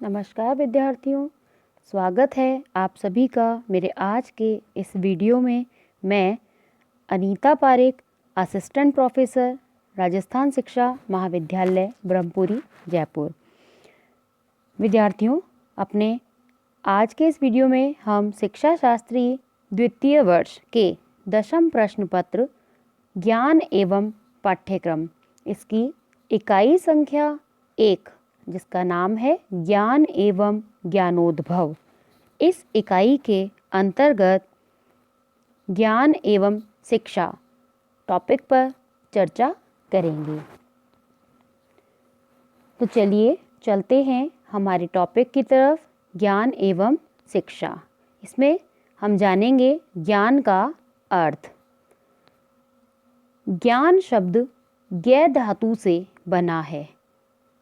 नमस्कार विद्यार्थियों, स्वागत है आप सभी का मेरे आज के इस वीडियो में। मैं अनीता पारेख, असिस्टेंट प्रोफेसर, राजस्थान शिक्षा महाविद्यालय ब्रह्मपुरी जयपुर। विद्यार्थियों, अपने आज के इस वीडियो में हम शिक्षा शास्त्री द्वितीय वर्ष के 10वीं प्रश्न पत्र ज्ञान एवं पाठ्यक्रम, इसकी इकाई संख्या 1 जिसका नाम है ज्ञान एवं ज्ञानोद्भव, इस इकाई के अंतर्गत ज्ञान एवं शिक्षा टॉपिक पर चर्चा करेंगे। तो चलिए चलते हैं हमारे टॉपिक की तरफ, ज्ञान एवं शिक्षा। इसमें हम जानेंगे ज्ञान का अर्थ। ज्ञान शब्द ज्ञ धातु से बना है।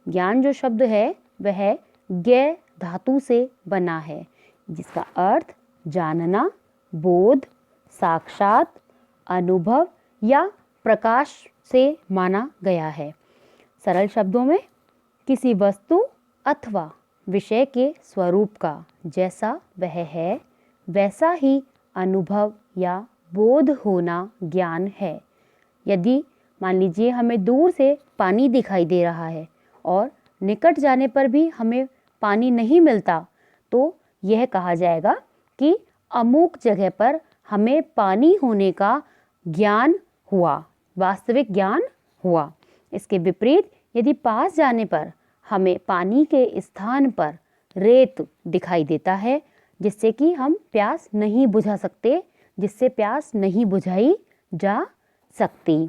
ज्ञान जो शब्द है वह ज्ञ धातु से बना है, जिसका अर्थ जानना, बोध, साक्षात, अनुभव या प्रकाश से माना गया है। सरल शब्दों में किसी वस्तु अथवा विषय के स्वरूप का जैसा वह है वैसा ही अनुभव या बोध होना ज्ञान है। यदि मान लीजिए हमें दूर से पानी दिखाई दे रहा है और निकट जाने पर भी हमें पानी नहीं मिलता, तो यह कहा जाएगा कि अमुक जगह पर हमें पानी होने का ज्ञान हुआ, वास्तविक ज्ञान हुआ। इसके विपरीत यदि पास जाने पर हमें पानी के स्थान पर रेत दिखाई देता है, जिससे कि हम प्यास नहीं बुझा सकते, जिससे प्यास नहीं बुझाई जा सकती,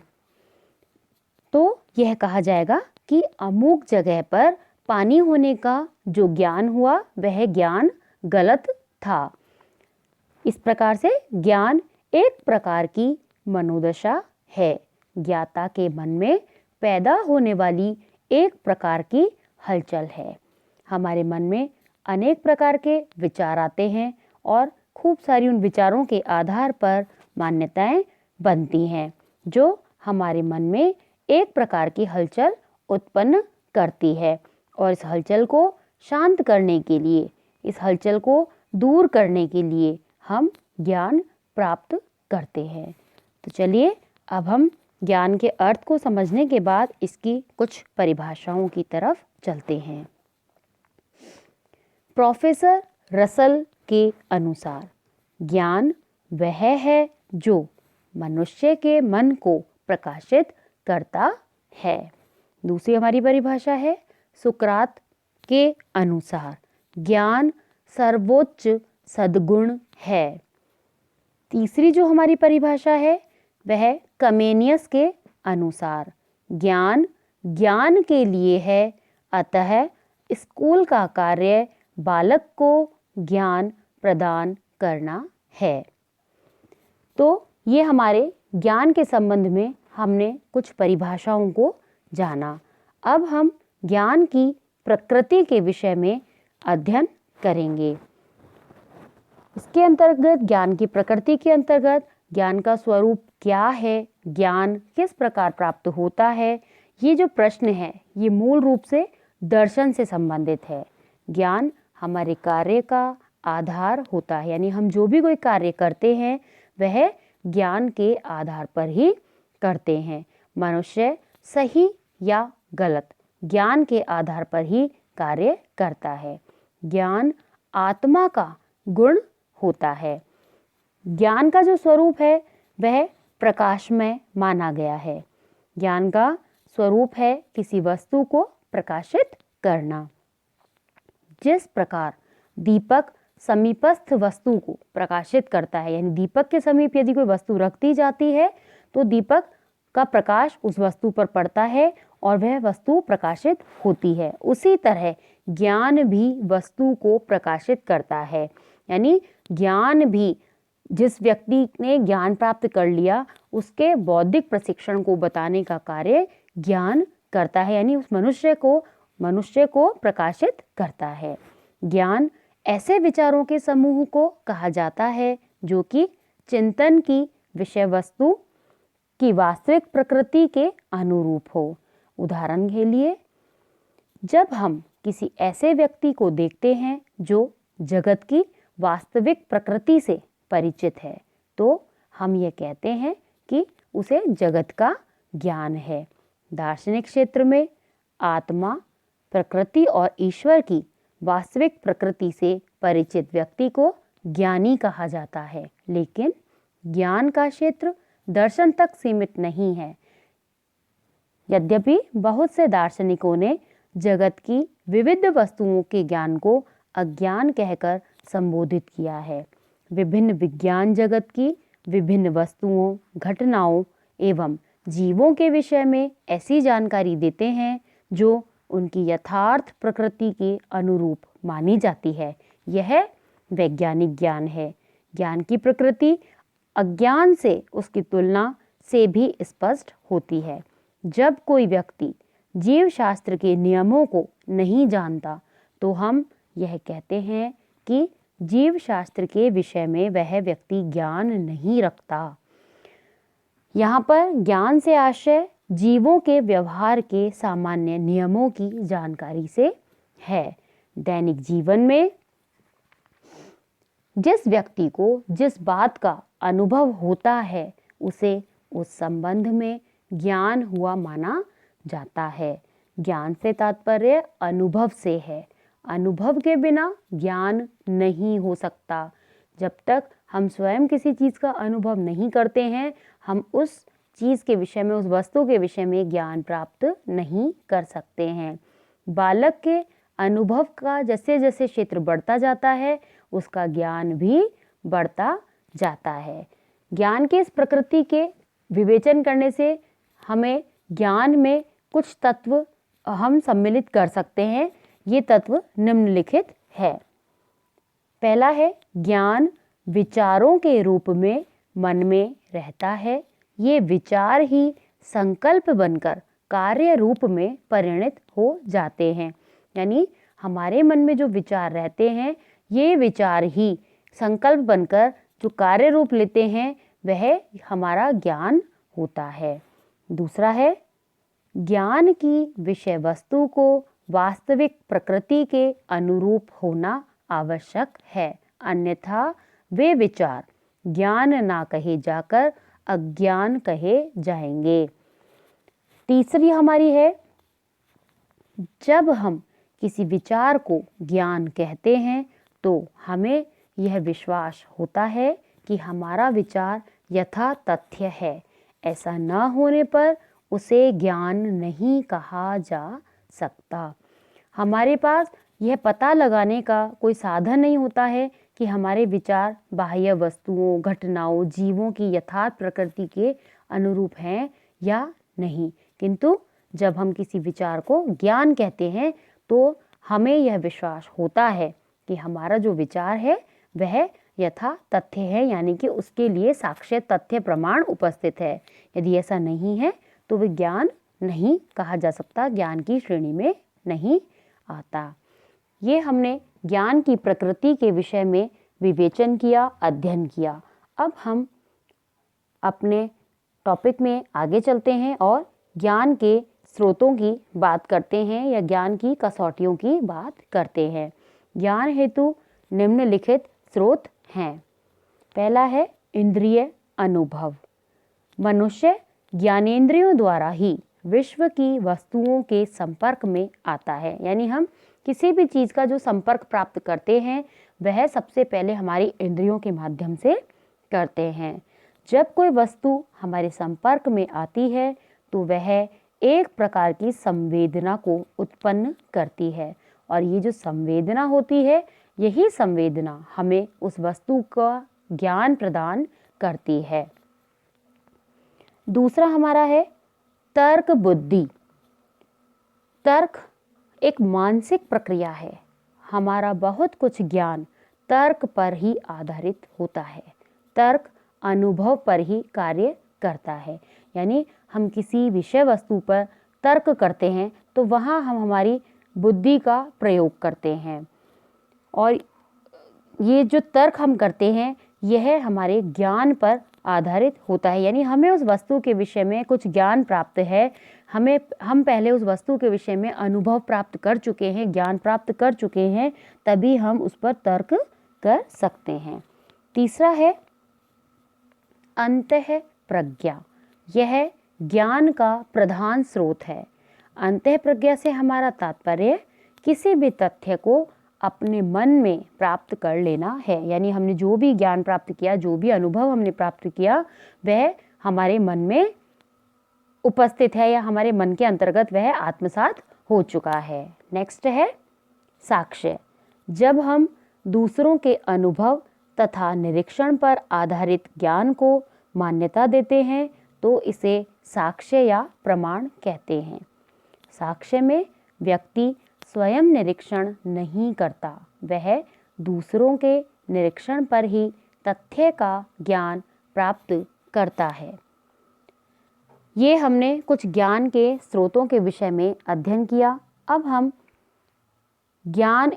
तो यह कहा जाएगा कि अमुक जगह पर पानी होने का जो ज्ञान हुआ वह ज्ञान गलत था। इस प्रकार से ज्ञान एक प्रकार की मनोदशा है, ज्ञाता के मन में पैदा होने वाली एक प्रकार की हलचल है। हमारे मन में अनेक प्रकार के विचार आते हैं और खूब सारी उन विचारों के आधार पर मान्यताएं बनती हैं, जो हमारे मन में एक प्रकार की हलचल उत्पन्न करती है। और इस हलचल को शांत करने के लिए, इस हलचल को दूर करने के लिए हम ज्ञान प्राप्त करते हैं। तो चलिए अब हम ज्ञान के अर्थ को समझने के बाद इसकी कुछ परिभाषाओं की तरफ चलते हैं। प्रोफेसर रसल के अनुसार ज्ञान वह है जो मनुष्य के मन को प्रकाशित करता है। दूसरी हमारी परिभाषा है सुकरात के अनुसार ज्ञान सर्वोच्च सद्गुण है। तीसरी जो हमारी परिभाषा है वह कमेनियस के अनुसार ज्ञान ज्ञान के लिए है, अतः स्कूल का कार्य बालक को ज्ञान प्रदान करना है। तो ये हमारे ज्ञान के संबंध में हमने कुछ परिभाषाओं को जाना। अब हम ज्ञान की प्रकृति के विषय में अध्ययन करेंगे। इसके अंतर्गत, ज्ञान की प्रकृति के अंतर्गत ज्ञान का स्वरूप क्या है, ज्ञान किस प्रकार प्राप्त होता है, ये जो प्रश्न है ये मूल रूप से दर्शन से संबंधित है। ज्ञान हमारे कार्य का आधार होता है, यानी हम जो भी कोई कार्य करते हैं वह ज्ञान के आधार पर ही करते हैं। मनुष्य सही या गलत ज्ञान के आधार पर ही कार्य करता है। ज्ञान आत्मा का गुण होता है। ज्ञान का जो स्वरूप है वह प्रकाशमय माना गया है। ज्ञान का स्वरूप है किसी वस्तु को प्रकाशित करना। जिस प्रकार दीपक समीपस्थ वस्तु को प्रकाशित करता है, यानी दीपक के समीप यदि कोई वस्तु रख दी जाती है तो दीपक का प्रकाश उस वस्तु पर पड़ता है और वह वस्तु प्रकाशित होती है, उसी तरह ज्ञान भी वस्तु को प्रकाशित करता है। यानी ज्ञान भी, जिस व्यक्ति ने ज्ञान प्राप्त कर लिया उसके बौद्धिक प्रशिक्षण को बताने का कार्य ज्ञान करता है, यानी उस मनुष्य को प्रकाशित करता है। ज्ञान ऐसे विचारों के समूह को कहा जाता है जो कि चिंतन की विषय वस्तु की वास्तविक प्रकृति के अनुरूप हो। उदाहरण के लिए जब हम किसी ऐसे व्यक्ति को देखते हैं जो जगत की वास्तविक प्रकृति से परिचित है तो हम ये कहते हैं कि उसे जगत का ज्ञान है। दार्शनिक क्षेत्र में आत्मा, प्रकृति और ईश्वर की वास्तविक प्रकृति से परिचित व्यक्ति को ज्ञानी कहा जाता है। लेकिन ज्ञान का क्षेत्र दर्शन तक सीमित नहीं है। यद्यपि बहुत से दार्शनिकों ने जगत की विविध वस्तुओं के ज्ञान को अज्ञान कहकर संबोधित किया है। विभिन्न विज्ञान जगत की विभिन्न वस्तुओं, घटनाओं एवं जीवों के विषय में ऐसी जानकारी देते हैं जो उनकी यथार्थ प्रकृति के अनुरूप मानी जाती है। यह वैज्ञानिक ज्ञान है। ज्ञान की प्रकृति अज्ञान से उसकी तुलना से भी स्पष्ट होती है। जब कोई व्यक्ति जीव शास्त्र के नियमों को नहीं जानता तो हम यह कहते हैं कि जीव शास्त्र के विषय में वह व्यक्ति ज्ञान नहीं रखता। यहाँ पर ज्ञान से आशय जीवों के व्यवहार के सामान्य नियमों की जानकारी से है। दैनिक जीवन में जिस व्यक्ति को जिस बात का अनुभव होता है उसे उस संबंध में ज्ञान हुआ माना जाता है। ज्ञान से तात्पर्य अनुभव से है। अनुभव के बिना ज्ञान नहीं हो सकता। जब तक हम स्वयं किसी चीज़ का अनुभव नहीं करते हैं हम उस चीज़ के विषय में, उस वस्तु के विषय में ज्ञान प्राप्त नहीं कर सकते हैं। बालक के अनुभव का जैसे जैसे क्षेत्र बढ़ता जाता है उसका ज्ञान भी बढ़ता जाता है। ज्ञान के इस प्रकृति के विवेचन करने से हमें ज्ञान में कुछ तत्व हम सम्मिलित कर सकते हैं। ये तत्व निम्नलिखित है। पहला है ज्ञान विचारों के रूप में मन में रहता है। ये विचार ही संकल्प बनकर कार्य रूप में परिणत हो जाते हैं। यानी हमारे मन में जो विचार रहते हैं ये विचार ही संकल्प बनकर जो कार्य रूप लेते हैं वह हमारा ज्ञान होता है। दूसरा है ज्ञान की विषय वस्तु को वास्तविक प्रकृति के अनुरूप होना आवश्यक है, अन्यथा वे विचार ज्ञान ना कहे जाकर अज्ञान कहे जाएंगे। तीसरी हमारी है जब हम किसी विचार को ज्ञान कहते हैं तो हमें यह विश्वास होता है कि हमारा विचार यथा तथ्य है। ऐसा न होने पर उसे ज्ञान नहीं कहा जा सकता। हमारे पास यह पता लगाने का कोई साधन नहीं होता है कि हमारे विचार बाह्य वस्तुओं, घटनाओं, जीवों की यथार्थ प्रकृति के अनुरूप हैं या नहीं। किंतु जब हम किसी विचार को ज्ञान कहते हैं तो हमें यह विश्वास होता है कि हमारा जो विचार है वह यथा तथ्य है, यानी कि उसके लिए साक्ष्य तथ्य प्रमाण उपस्थित है। यदि ऐसा नहीं है तो वह ज्ञान नहीं कहा जा सकता, ज्ञान की श्रेणी में नहीं आता। ये हमने ज्ञान की प्रकृति के विषय में विवेचन किया, अध्ययन किया। अब हम अपने टॉपिक में आगे चलते हैं और ज्ञान के स्रोतों की बात करते हैं या ज्ञान की कसौटियों की बात करते हैं। ज्ञान हेतु निम्नलिखित स्रोत हैं। पहला है इंद्रिय अनुभव। मनुष्य ज्ञानेंद्रियों द्वारा ही विश्व की वस्तुओं के संपर्क में आता है। यानी हम किसी भी चीज़ का जो संपर्क प्राप्त करते हैं वह सबसे पहले हमारी इंद्रियों के माध्यम से करते हैं। जब कोई वस्तु हमारे संपर्क में आती है तो वह एक प्रकार की संवेदना को उत्पन्न करती है और ये जो संवेदना होती है यही संवेदना हमें उस वस्तु का ज्ञान प्रदान करती है। दूसरा हमारा है तर्क बुद्धि। तर्क एक मानसिक प्रक्रिया है। हमारा बहुत कुछ ज्ञान तर्क पर ही आधारित होता है। तर्क अनुभव पर ही कार्य करता है। यानी हम किसी विषय वस्तु पर तर्क करते हैं तो वहाँ हम हमारी बुद्धि का प्रयोग करते हैं और ये जो तर्क हम करते हैं यह हमारे ज्ञान पर आधारित होता है। यानी हमें उस वस्तु के विषय में कुछ ज्ञान प्राप्त है, हम पहले उस वस्तु के विषय में अनुभव प्राप्त कर चुके हैं, ज्ञान प्राप्त कर चुके हैं, तभी हम उस पर तर्क कर सकते हैं। तीसरा है अंतः प्रज्ञा। यह ज्ञान का प्रधान स्रोत है। अंतः प्रज्ञा से हमारा तात्पर्य किसी भी तथ्य को अपने मन में प्राप्त कर लेना है। यानी हमने जो भी ज्ञान प्राप्त किया, जो भी अनुभव हमने प्राप्त किया, वह हमारे मन में उपस्थित है या हमारे मन के अंतर्गत वह आत्मसात हो चुका है। नेक्स्ट है साक्ष्य। जब हम दूसरों के अनुभव तथा निरीक्षण पर आधारित ज्ञान को मान्यता देते हैं तो इसे साक्ष्य या प्रमाण कहते हैं। साक्ष्य में व्यक्ति स्वयं निरीक्षण नहीं करता, वह दूसरों के निरीक्षण पर ही तथ्य का ज्ञान प्राप्त करता है। ये हमने कुछ ज्ञान के स्रोतों के विषय में अध्ययन किया। अब हम ज्ञान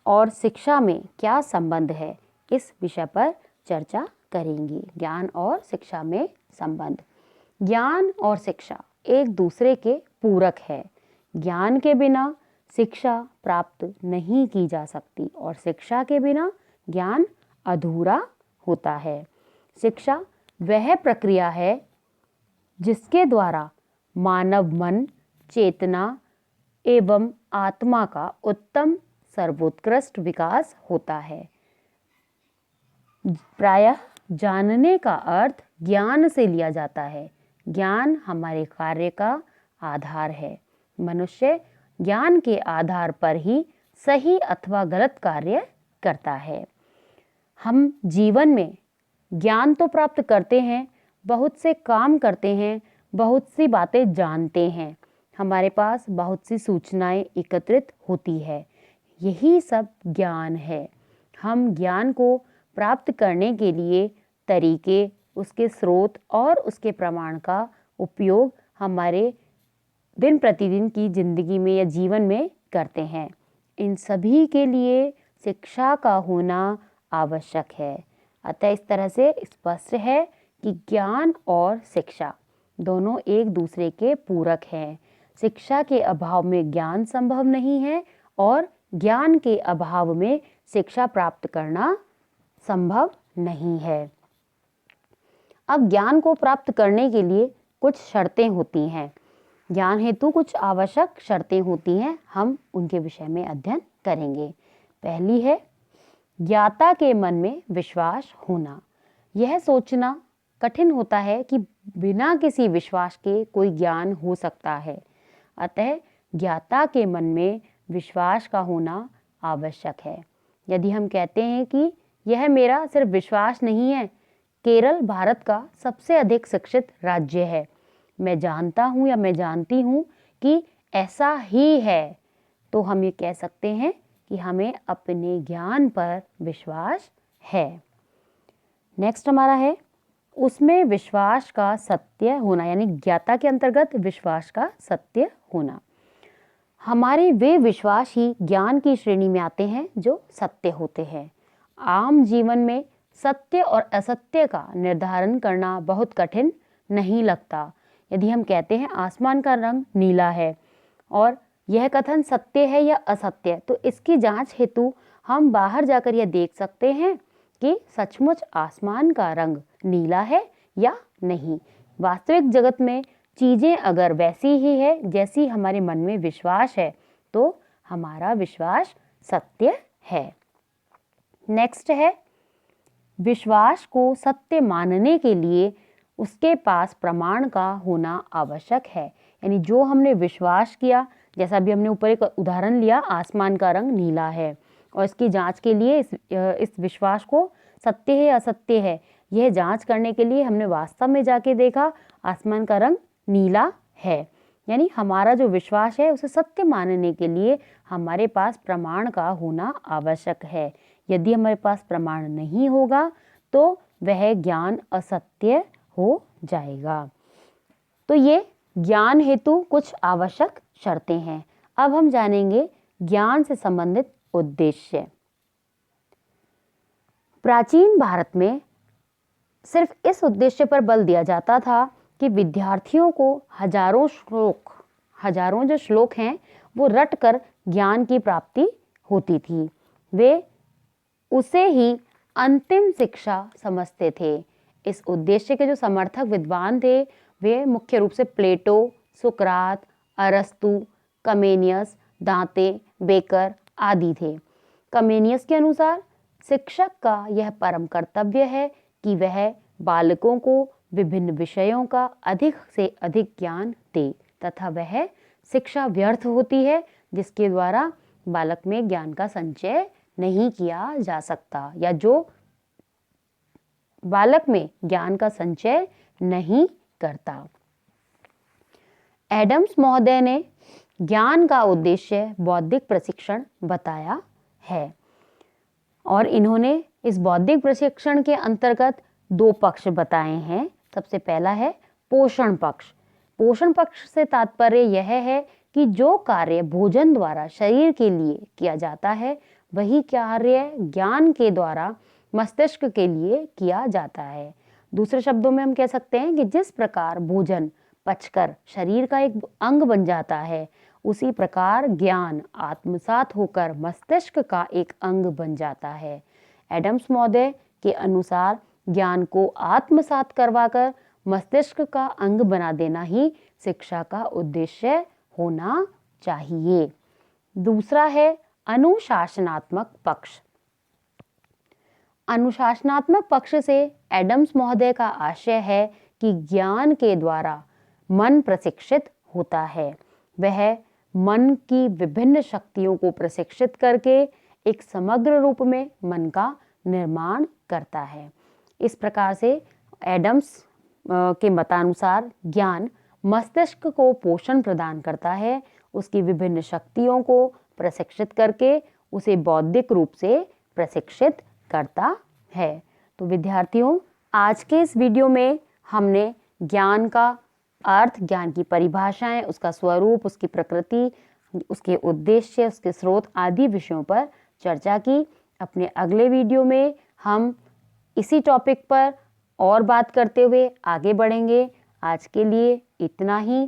और शिक्षा में क्या संबंध है, इस विषय पर चर्चा करेंगे। ज्ञान और शिक्षा में संबंध। ज्ञान और शिक्षा एक दूसरे के पूरक है। ज्ञान के बिना शिक्षा प्राप्त नहीं की जा सकती और शिक्षा के बिना ज्ञान अधूरा होता है। शिक्षा वह प्रक्रिया है जिसके द्वारा मानव मन, चेतना एवं आत्मा का उत्तम सर्वोत्कृष्ट विकास होता है। प्रायः जानने का अर्थ ज्ञान से लिया जाता है। ज्ञान हमारे कार्य का आधार है। मनुष्य ज्ञान के आधार पर ही सही अथवा गलत कार्य करता है। हम जीवन में ज्ञान तो प्राप्त करते हैं, बहुत से काम करते हैं, बहुत सी बातें जानते हैं, हमारे पास बहुत सी सूचनाएं एकत्रित होती है, यही सब ज्ञान है। हम ज्ञान को प्राप्त करने के लिए तरीके, उसके स्रोत और उसके प्रमाण का उपयोग हमारे दिन प्रतिदिन की जिंदगी में या जीवन में करते हैं। इन सभी के लिए शिक्षा का होना आवश्यक है। अतः इस तरह से स्पष्ट है कि ज्ञान और शिक्षा दोनों एक दूसरे के पूरक हैं। शिक्षा के अभाव में ज्ञान संभव नहीं है और ज्ञान के अभाव में शिक्षा प्राप्त करना संभव नहीं है। अब ज्ञान को प्राप्त करने के लिए कुछ शर्तें होती हैं। ज्ञान हेतु कुछ आवश्यक शर्तें होती हैं, हम उनके विषय में अध्ययन करेंगे। पहली है ज्ञाता के मन में विश्वास होना। यह सोचना कठिन होता है कि बिना किसी विश्वास के कोई ज्ञान हो सकता है। अतः ज्ञाता के मन में विश्वास का होना आवश्यक है। यदि हम कहते हैं कि यह मेरा सिर्फ विश्वास नहीं है, केरल भारत का सबसे अधिक शिक्षित राज्य है, मैं जानता हूँ या मैं जानती हूँ कि ऐसा ही है, तो हम ये कह सकते हैं कि हमें अपने ज्ञान पर विश्वास है। नेक्स्ट हमारा है उसमें विश्वास का सत्य होना, यानी ज्ञाता के अंतर्गत विश्वास का सत्य होना। हमारे वे विश्वास ही ज्ञान की श्रेणी में आते हैं जो सत्य होते हैं। आम जीवन में सत्य और असत्य का निर्धारण करना बहुत कठिन नहीं लगता। यदि हम कहते हैं आसमान का रंग नीला है और यह कथन सत्य है या असत्य, तो इसकी जांच हेतु हम बाहर जाकर यह देख सकते हैं कि सचमुच आसमान का रंग नीला है या नहीं। वास्तविक जगत में चीजें अगर वैसी ही है जैसी हमारे मन में विश्वास है, तो हमारा विश्वास सत्य है। नेक्स्ट है विश्वास को सत्य मानने के लिए उसके पास प्रमाण का होना आवश्यक है। यानी जो हमने विश्वास किया, जैसा अभी हमने ऊपर एक उदाहरण लिया, आसमान का रंग नीला है, और इसकी जांच के लिए इस विश्वास को सत्य है असत्य है, यह जांच करने के लिए हमने वास्तव में जाके देखा आसमान का रंग नीला है। यानी हमारा जो विश्वास है उसे सत्य मानने के लिए हमारे पास प्रमाण का होना आवश्यक है। यदि हमारे पास प्रमाण नहीं होगा तो वह ज्ञान असत्य हो जाएगा। तो ये ज्ञान हेतु कुछ आवश्यक शर्तें हैं। अब हम जानेंगे ज्ञान से संबंधित उद्देश्य। प्राचीन भारत में सिर्फ इस उद्देश्य पर बल दिया जाता था कि विद्यार्थियों को हजारों जो श्लोक हैं वो रट कर ज्ञान की प्राप्ति होती थी। वे उसे ही अंतिम शिक्षा समझते थे। इस उद्देश्य के जो समर्थक विद्वान थे वे मुख्य रूप से प्लेटो, सुकरात, अरस्तु, कमेनियस, दांते, बेकर आदि थे। कमेनियस के अनुसार शिक्षक का यह परम कर्तव्य है कि वह बालकों को विभिन्न विषयों का अधिक से अधिक ज्ञान दे तथा वह शिक्षा व्यर्थ होती है जिसके द्वारा बालक में ज्ञान का संचय नहीं किया जा सकता या जो बालक में ज्ञान का संचय नहीं करता। एडम्स महोदय ने ज्ञान का उद्देश्य बौद्धिक प्रशिक्षण बताया है और इन्होंने इस बौद्धिक प्रशिक्षण के अंतर्गत दो पक्ष बताए हैं। सबसे पहला है पोषण पक्ष। पोषण पक्ष से तात्पर्य यह है कि जो कार्य भोजन द्वारा शरीर के लिए किया जाता है वही कार्य ज्ञान के द्वारा मस्तिष्क के लिए किया जाता है। दूसरे शब्दों में हम कह सकते हैं कि जिस प्रकार भोजन पचकर शरीर का एक अंग बन जाता है उसी प्रकार ज्ञान आत्मसात होकर मस्तिष्क का एक अंग बन जाता है। एडम्स महोदय के अनुसार ज्ञान को आत्मसात करवाकर मस्तिष्क का अंग बना देना ही शिक्षा का उद्देश्य होना चाहिए। दूसरा है अनुशासनात्मक पक्ष। अनुशासनात्मक पक्ष से एडम्स महोदय का आशय है कि ज्ञान के द्वारा मन प्रशिक्षित होता है। वह मन की विभिन्न शक्तियों को प्रशिक्षित करके एक समग्र रूप में मन का निर्माण करता है। इस प्रकार से एडम्स के मतानुसार ज्ञान मस्तिष्क को पोषण प्रदान करता है, उसकी विभिन्न शक्तियों को प्रशिक्षित करके उसे बौद्धिक रूप से प्रशिक्षित करता है। तो विद्यार्थियों, आज के इस वीडियो में हमने ज्ञान का अर्थ, ज्ञान की परिभाषाएं, उसका स्वरूप, उसकी प्रकृति, उसके उद्देश्य, उसके स्रोत आदि विषयों पर चर्चा की। अपने अगले वीडियो में हम इसी टॉपिक पर और बात करते हुए आगे बढ़ेंगे। आज के लिए इतना ही।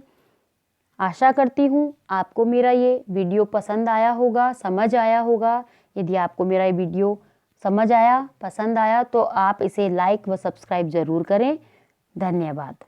आशा करती हूँ आपको मेरा ये वीडियो पसंद आया होगा, समझ आया होगा। यदि आपको मेरा ये वीडियो समझ आया, पसंद आया तो आप इसे लाइक व सब्सक्राइब ज़रूर करें। धन्यवाद।